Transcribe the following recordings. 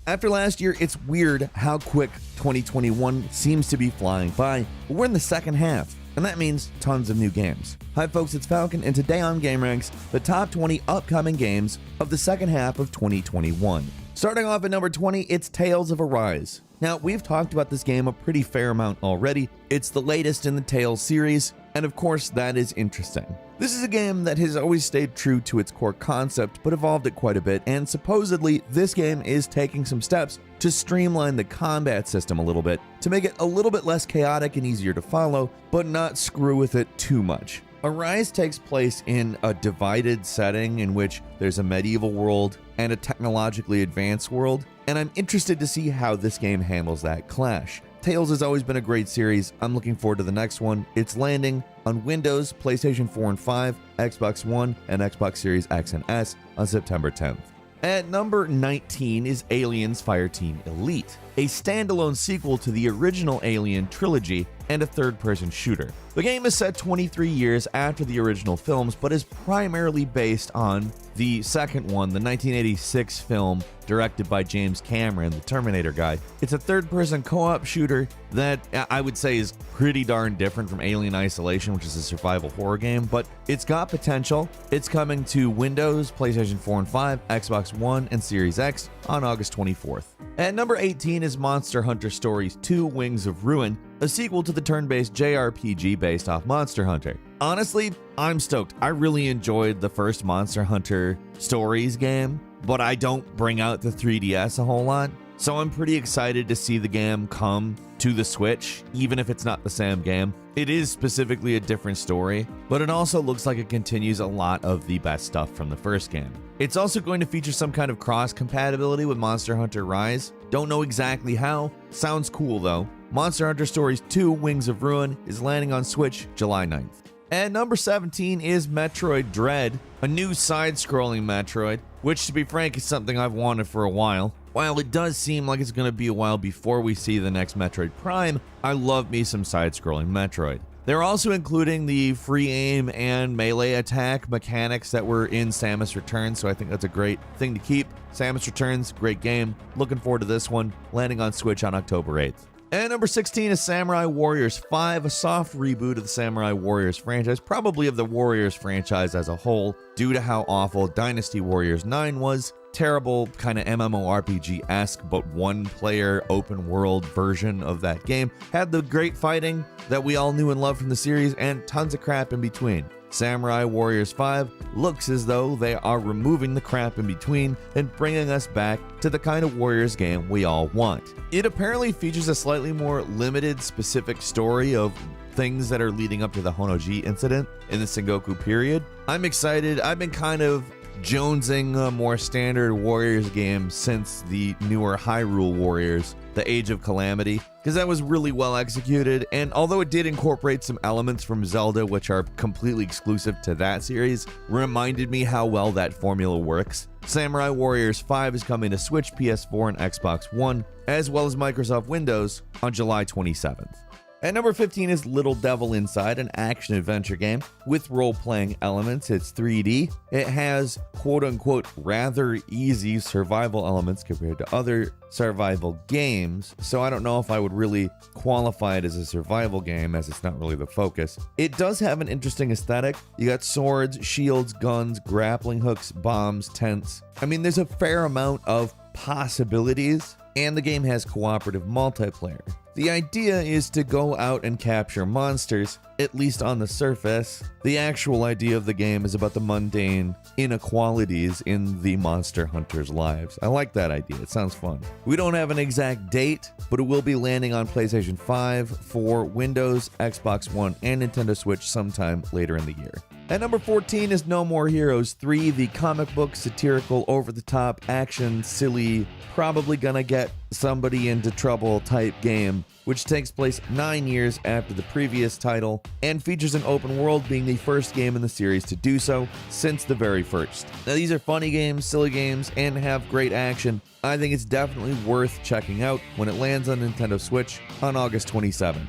After last year, it's weird how quick 2021 seems to be flying by, but we're in the second half, and that means tons of new games. Hi folks, it's Falcon, and today on GameRanks, the top 20 upcoming games of the second half of 2021. Starting off at number 20, it's Tales of Arise. Now, we've talked about this game a pretty fair amount already. It's the latest in the Tales series, and of course, that is interesting. This is a game that has always stayed true to its core concept, but evolved it quite a bit, and supposedly, this game is taking some steps to streamline the combat system a little bit, to make it a little bit less chaotic and easier to follow, but not screw with it too much. Arise takes place in a divided setting in which there's a medieval world and a technologically advanced world, and I'm interested to see how this game handles that clash. Tales has always been a great series. I'm looking forward to the next one. It's landing on Windows, PlayStation 4 and 5, Xbox One, and Xbox Series X and S on September 10th. At number 19 is Aliens Fireteam Elite, a standalone sequel to the original Alien trilogy and a third-person shooter. The game is set 23 years after the original films, but is primarily based on the second one, the 1986 film directed by James Cameron, the Terminator guy. It's a third-person co-op shooter that I would say is pretty darn different from Alien Isolation, which is a survival horror game, but it's got potential. It's coming to Windows, PlayStation 4 and 5, Xbox One, and Series X on August 24th. At number 18 is Monster Hunter Stories 2: Wings of Ruin, a sequel to the turn-based JRPG based off Monster Hunter. Honestly, I'm stoked. I really enjoyed the first Monster Hunter Stories game, but I don't bring out the 3DS a whole lot, so I'm pretty excited to see the game come to the Switch, even if it's not the same game. It is specifically a different story, but it also looks like it continues a lot of the best stuff from the first game. It's also going to feature some kind of cross-compatibility with Monster Hunter Rise. Don't know exactly how. Sounds cool though. Monster Hunter Stories 2: Wings of Ruin is landing on Switch July 9th. And number 17 is Metroid Dread, a new side-scrolling Metroid, which to be frank is something I've wanted for a while. While it does seem like it's going to be a while before we see the next Metroid Prime, I love me some side-scrolling Metroid. They're also including the free aim and melee attack mechanics that were in Samus Returns, so I think that's a great thing to keep. Samus Returns, great game. Looking forward to this one, landing on Switch on October 8th. And number 16 is Samurai Warriors 5, a soft reboot of the Samurai Warriors franchise, probably of the Warriors franchise as a whole, due to how awful Dynasty Warriors 9 was. Terrible, kind of MMORPG-esque, but one-player open-world version of that game. Had the great fighting that we all knew and loved from the series, and tons of crap in between. Samurai Warriors 5 looks as though they are removing the crap in between and bringing us back to the kind of Warriors game we all want. It apparently features a slightly more limited, specific story of things that are leading up to the Honnoji incident in the Sengoku period. I'm excited. I've been kind of jonesing a more standard Warriors game since the newer Hyrule Warriors, the Age of Calamity, because that was really well executed, and although it did incorporate some elements from Zelda which are completely exclusive to that series, reminded me how well that formula works. Samurai Warriors 5 is coming to Switch, PS4, and Xbox One, as well as Microsoft Windows on July 27th. At number 15 is Little Devil Inside, an action-adventure game with role-playing elements. It's 3D. It has quote-unquote rather easy survival elements compared to other survival games, so I don't know if I would really qualify it as a survival game, as it's not really the focus. It does have an interesting aesthetic. You got swords, shields, guns, grappling hooks, bombs, tents. I mean, there's a fair amount of possibilities, and the game has cooperative multiplayer. The idea is to go out and capture monsters, at least on the surface. The actual idea of the game is about the mundane inequalities in the monster hunters' lives. I like that idea. It sounds fun. We don't have an exact date, but it will be landing on PlayStation 5, 4, Windows, Xbox One, and Nintendo Switch sometime later in the year. At number 14 is No More Heroes 3, the comic book, satirical, over-the-top, action, silly, probably gonna get somebody into trouble type game, which takes place 9 years after the previous title and features an open world, being the first game in the series to do so since the very first. Now, these are funny games, silly games, and have great action. I think it's definitely worth checking out when it lands on Nintendo Switch on August 27th.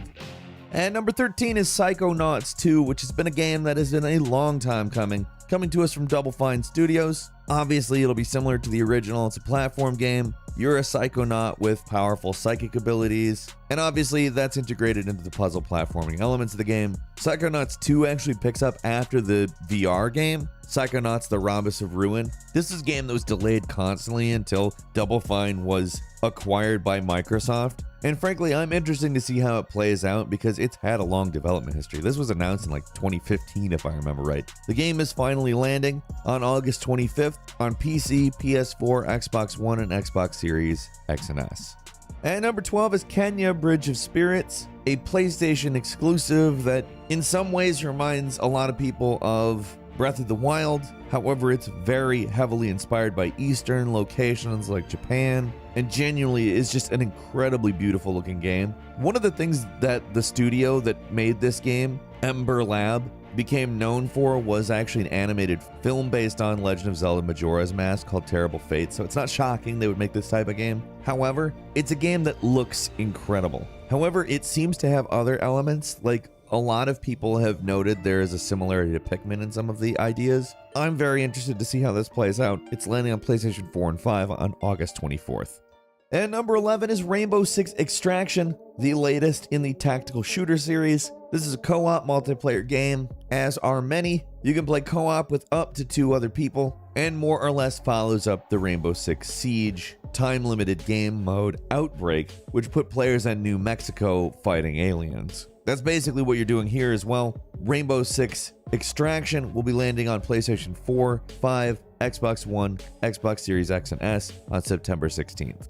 And number 13 is Psychonauts 2, which has been a game that has been a long time coming to us from Double Fine Studios. Obviously, it'll be similar to the original. It's a platform game. You're a psychonaut with powerful psychic abilities, and obviously that's integrated into the puzzle platforming elements of the game. Psychonauts 2 actually picks up after the VR game, Psychonauts The Rhombus of Ruin. This is a game that was delayed constantly until Double Fine was acquired by Microsoft. And frankly, I'm interested to see how it plays out because it's had a long development history. This was announced in like 2015, if I remember right. The game is finally landing on August 25th on PC, PS4, Xbox One, and Xbox Series X and S. And number 12 is Kena Bridge of Spirits, a PlayStation exclusive that in some ways reminds a lot of people of Breath of the Wild. However, it's very heavily inspired by Eastern locations like Japan, and genuinely is just an incredibly beautiful looking game. One of the things that the studio that made this game, Ember Lab, became known for was actually an animated film based on Legend of Zelda Majora's Mask called Terrible Fate, so it's not shocking they would make this type of game. However, it's a game that looks incredible. However, it seems to have other elements, like a lot of people have noted there is a similarity to Pikmin in some of the ideas. I'm very interested to see how this plays out. It's landing on PlayStation 4 and 5 on August 24th. And number 11 is Rainbow Six Extraction, the latest in the tactical shooter series. This is a co-op multiplayer game, as are many. You can play co-op with up to 2 other people, and more or less follows up the Rainbow Six Siege time-limited game mode Outbreak, which put players in New Mexico fighting aliens. That's basically what you're doing here as well. Rainbow Six Extraction will be landing on PlayStation 4, 5, Xbox One, Xbox Series X and S on September 16th.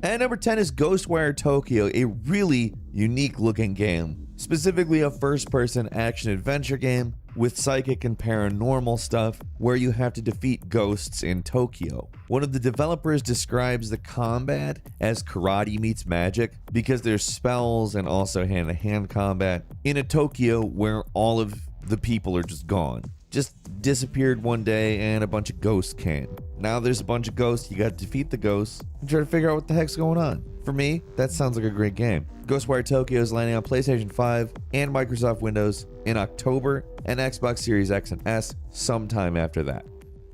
And number 10 is Ghostwire Tokyo, a really unique looking game, specifically a first-person action-adventure game with psychic and paranormal stuff where you have to defeat ghosts in Tokyo. One of the developers describes the combat as karate meets magic because there's spells and also hand-to-hand combat in a Tokyo where all of the people are just gone. Just disappeared one day and a bunch of ghosts came. Now there's a bunch of ghosts, you gotta defeat the ghosts and try to figure out what the heck's going on. For me, that sounds like a great game. Ghostwire Tokyo is landing on PlayStation 5 and Microsoft Windows in October, and Xbox Series X and S sometime after that.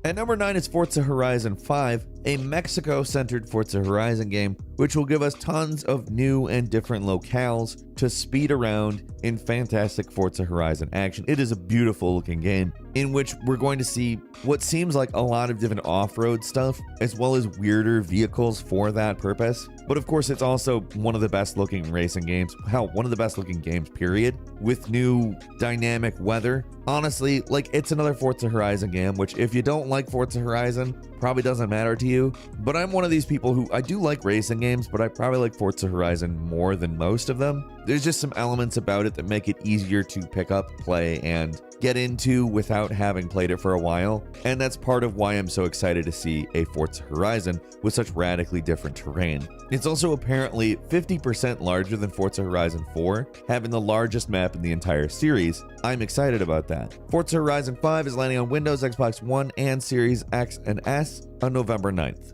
At number 9 is Forza Horizon 5, a Mexico-centered Forza Horizon game, which will give us tons of new and different locales to speed around in fantastic Forza Horizon action. It is a beautiful looking game in which we're going to see what seems like a lot of different off-road stuff, as well as weirder vehicles for that purpose. But of course, it's also one of the best looking racing games. Hell, one of the best looking games, period, with new dynamic weather. Honestly, like, it's another Forza Horizon game, which if you don't like Forza Horizon, probably doesn't matter to you. But I'm one of these people who, I do like racing games, but I probably like Forza Horizon more than most of them. There's just some elements about it that make it easier to pick up, play, and get into without having played it for a while, and that's part of why I'm so excited to see a Forza Horizon with such radically different terrain. It's also apparently 50% larger than Forza Horizon 4, having the largest map in the entire series. I'm excited about that. Forza Horizon 5 is landing on Windows, Xbox One, and Series X and S on November 9th.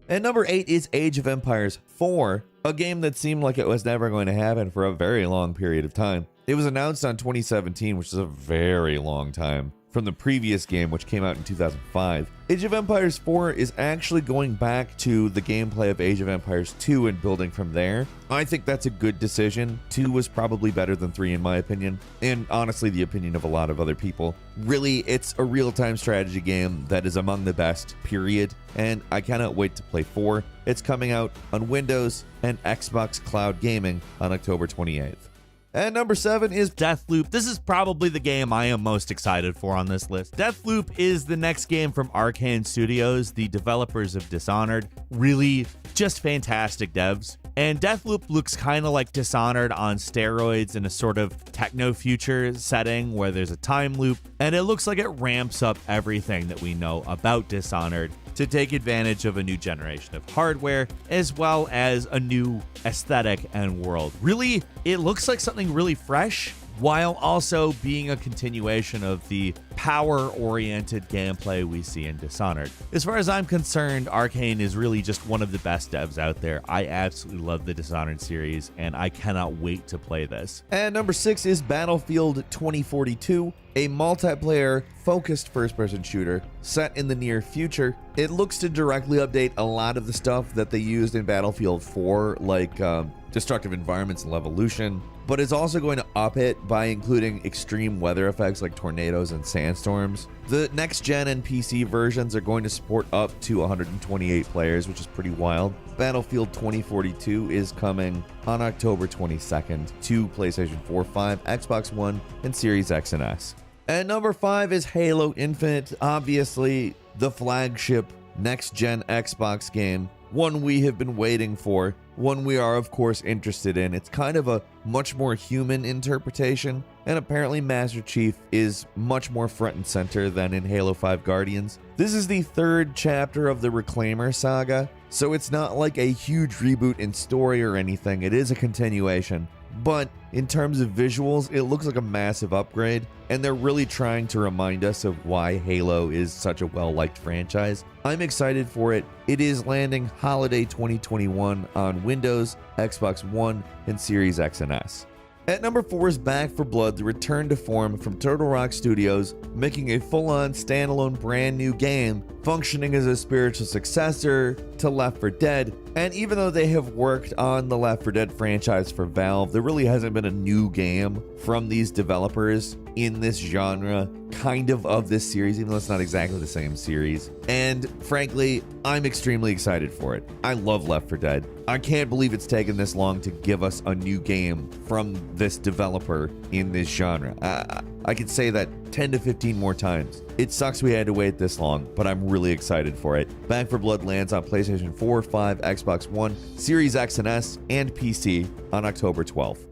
And number 8 is Age of Empires 4, a game that seemed like it was never going to happen for a very long period of time. It was announced on 2017, which is a very long time from the previous game, which came out in 2005. Age of Empires 4 is actually going back to the gameplay of Age of Empires 2 and building from there. I think that's a good decision. 2 was probably better than 3 in my opinion, and honestly the opinion of a lot of other people. Really, it's a real-time strategy game that is among the best, period, and I cannot wait to play 4. It's coming out on Windows and Xbox Cloud Gaming on October 28th. And number 7 is Deathloop. This is probably the game I am most excited for on this list. Deathloop is the next game from Arcane Studios, the developers of Dishonored. Really just fantastic devs. And Deathloop looks kind of like Dishonored on steroids in a sort of techno-future setting where there's a time loop, and it looks like it ramps up everything that we know about Dishonored to take advantage of a new generation of hardware, as well as a new aesthetic and world. Really, it looks like something really fresh, while also being a continuation of the power-oriented gameplay we see in Dishonored. As far as I'm concerned, Arcane is really just one of the best devs out there. I absolutely love the Dishonored series, and I cannot wait to play this. And number 6 is Battlefield 2042, a multiplayer focused first-person shooter set in the near future. It looks to directly update a lot of the stuff that they used in Battlefield 4, like destructive environments and Levolution, but it's also going to up it by including extreme weather effects like tornadoes and sandstorms. The next gen and PC versions are going to support up to 128 players, which is pretty wild. Battlefield 2042 is coming on October 22nd to PlayStation 4, 5, Xbox One, and Series X and S. And number 5 is Halo Infinite, obviously the flagship next-gen Xbox game, one we have been waiting for, one we are of course interested in. It's kind of a much more human interpretation, and apparently Master Chief is much more front and center than in Halo 5 Guardians. This is the third chapter of the Reclaimer saga, so it's not like a huge reboot in story or anything. It is a continuation. But in terms of visuals, it looks like a massive upgrade, and they're really trying to remind us of why Halo is such a well-liked franchise. I'm excited for it. It is landing holiday 2021 on Windows, Xbox One, and Series X and S. At number 4 is Back 4 Blood, the return to form from Turtle Rock Studios, making a full-on standalone brand new game, functioning as a spiritual successor to Left 4 Dead. And even though they have worked on the Left 4 Dead franchise for Valve, there really hasn't been a new game from these developers in this genre, kind of this series, even though it's not exactly the same series. And frankly, I'm extremely excited for it. I love Left 4 Dead. I can't believe it's taken this long to give us a new game from this developer in this genre. I could say that 10 to 15 more times. It sucks we had to wait this long, but I'm really excited for it. Back 4 Blood lands on PlayStation 4, 5, Xbox One, Series X and S, and PC on October 12th.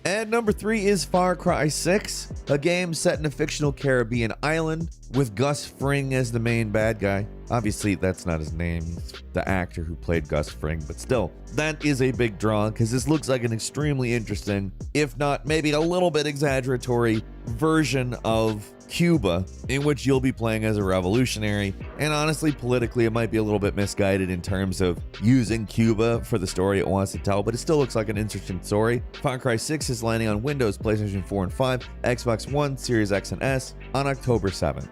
And number 3 is Far Cry 6, a game set in a fictional Caribbean island with Gus Fring as the main bad guy. Obviously, that's not his name. He's the actor who played Gus Fring, but still, that is a big draw because this looks like an extremely interesting, if not maybe a little bit exaggeratory, version of Cuba, in which you'll be playing as a revolutionary. And honestly, politically, it might be a little bit misguided in terms of using Cuba for the story it wants to tell, but it still looks like an interesting story. Far Cry 6 is landing on Windows, PlayStation 4 and 5, Xbox One, Series X and S on October 7th.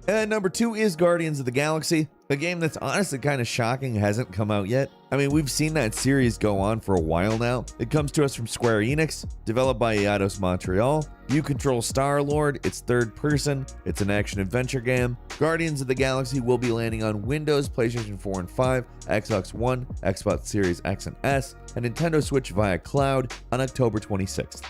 And number 2 is Guardians of the Galaxy, a game that's honestly kind of shocking hasn't come out yet. I mean, we've seen that series go on for a while now. It comes to us from Square Enix, developed by Eidos Montreal. You control Star-Lord, it's third person, it's an action-adventure game. Guardians of the Galaxy will be landing on Windows, PlayStation 4 and 5, Xbox One, Xbox Series X and S, and Nintendo Switch via cloud on October 26th.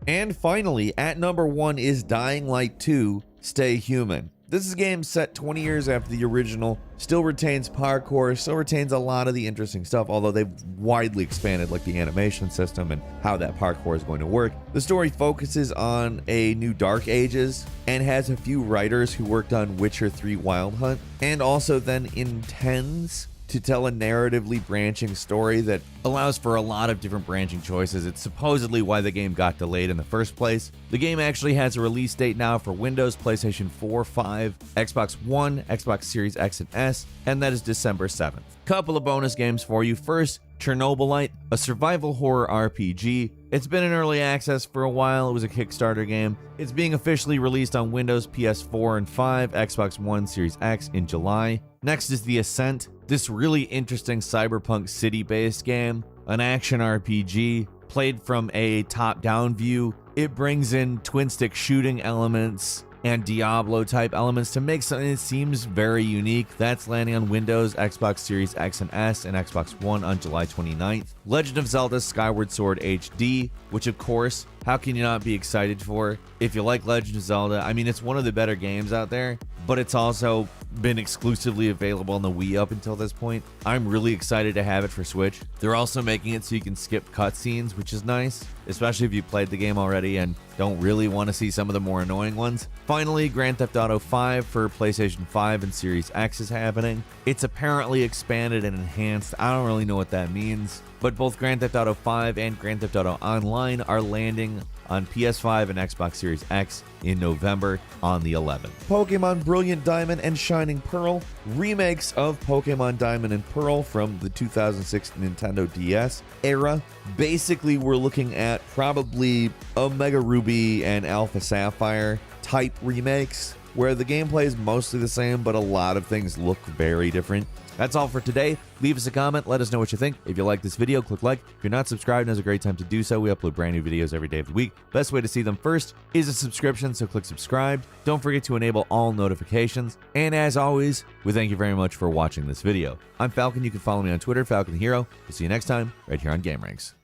And finally, at number 1 is Dying Light 2, Stay Human. This is a game set 20 years after the original, still retains parkour, still retains a lot of the interesting stuff, although they've widely expanded like the animation system and how that parkour is going to work. The story focuses on a new Dark Ages and has a few writers who worked on Witcher 3 Wild Hunt, and also then intends to tell a narratively branching story that allows for a lot of different branching choices. It's supposedly why the game got delayed in the first place. The game actually has a release date now for Windows, PlayStation 4, 5, Xbox One, Xbox Series X and S, and that is December 7th. Couple of bonus games for you. First, Chernobylite, a survival horror RPG. It's been in early access for a while. It was a Kickstarter game. It's being officially released on Windows, PS4 and 5, Xbox One, Series X in July. Next is The Ascent, this really interesting cyberpunk city-based game, an action RPG played from a top-down view. It brings in twin-stick shooting elements and Diablo-type elements to make something that seems very unique. That's landing on Windows, Xbox Series X and S, and Xbox One on July 29th. Legend of Zelda Skyward Sword HD, which of course, how can you not be excited for? If you like Legend of Zelda, I mean, it's one of the better games out there, but it's also been exclusively available on the Wii up until this point. I'm really excited to have it for Switch. They're also making it so you can skip cutscenes, which is nice, especially if you played the game already and don't really want to see some of the more annoying ones. Finally, Grand Theft Auto 5 for PlayStation 5 and Series X is happening. It's apparently expanded and enhanced. I don't really know what that means, but both Grand Theft Auto 5 and Grand Theft Auto Online are landing launching on PS5 and Xbox Series X in November on the 11th. Pokemon Brilliant Diamond and Shining Pearl, remakes of Pokemon Diamond and Pearl from the 2006 Nintendo DS era. Basically, we're looking at probably Omega Ruby and Alpha Sapphire type remakes, where the gameplay is mostly the same, but a lot of things look very different. That's all for today. Leave us a comment. Let us know what you think. If you like this video, click like. If you're not subscribed, now's a great time to do so. We upload brand new videos every day of the week. Best way to see them first is a subscription, so click subscribe. Don't forget to enable all notifications. And as always, we thank you very much for watching this video. I'm Falcon. You can follow me on Twitter, Falcon Hero. We'll see you next time right here on GameRanks.